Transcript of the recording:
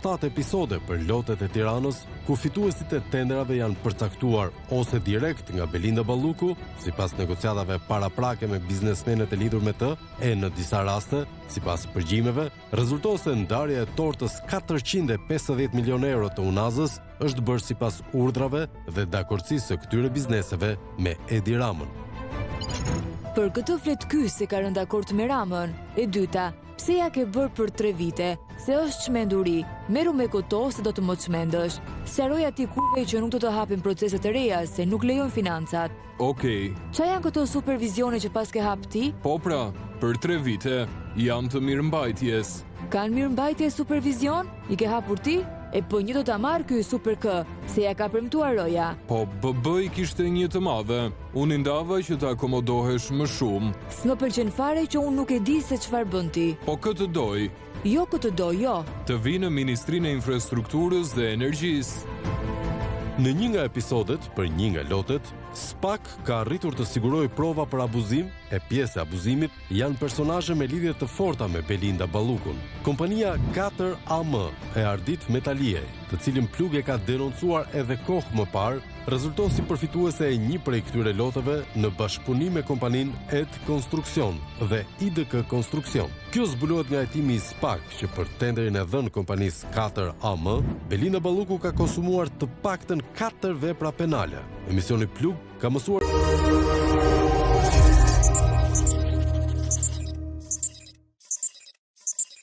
7 episode për lotet e Tiranës, ku fituesit e tenderave janë përcaktuar ose direkt nga Belinda Balluku, sipas negociatave paraprake me biznesmenet e lidhur me të, e në disa raste, sipas përgjimeve, rezultose ndarja e tortës 450 milion euro të Unazës është bërë sipas urdhrave dhe dakordësisë së këtyre bizneseve me Edi Ramën. Për këtë flet ky se ka rënë dakord me Ramën. E dyta, pse ja ke bërë për 3 vite? Se është çmenduri. Merru me koto se do të më çmendësh. Sqaroj atij kurve që nuk do të hapin proceset e reja se nuk lejojnë financat. Okej. Çfarë janë këto supervizione që pas ke hap ti? Po pra, për 3 vite janë të mirëmbajtjes. Kanë mirëmbajtje supervizion? I ke hapur ti? E po një do ta marr ky super K, se ja ka premtuar roja. Po BB i kishte një të madhe. Unë ndava që të akomodohesh më shumë. S'më pëlqen fare që unë nuk e di se çfarë bën ti. Po këtë doj. Jo këtë do, jo. Të vi në Ministrinë e Infrastrukturës dhe Energjisë. Në një nga episodet, për një nga lotet, SPAK ka arritur të sigurojë prova për abuzim, e pjesë e abuzimit janë personazhe me lidhje të forta me Belinda Ballukun. Kompania 4AM e Ardit Metalie, të cilin Plug e ka denoncuar edhe kohë më parë, rezulton si përfituese e një prej këtyre loteve në bashkëpunim me kompaninë ED Konstruksion dhe IDK Konstruksion. Kjo zbulohet nga hetimi i SPAK që për tenderin e dhënë kompanisë 4AM, Belinda Balluku ka konsumuar të paktën 4 vepra penale. Emisioni Plug ka mësuar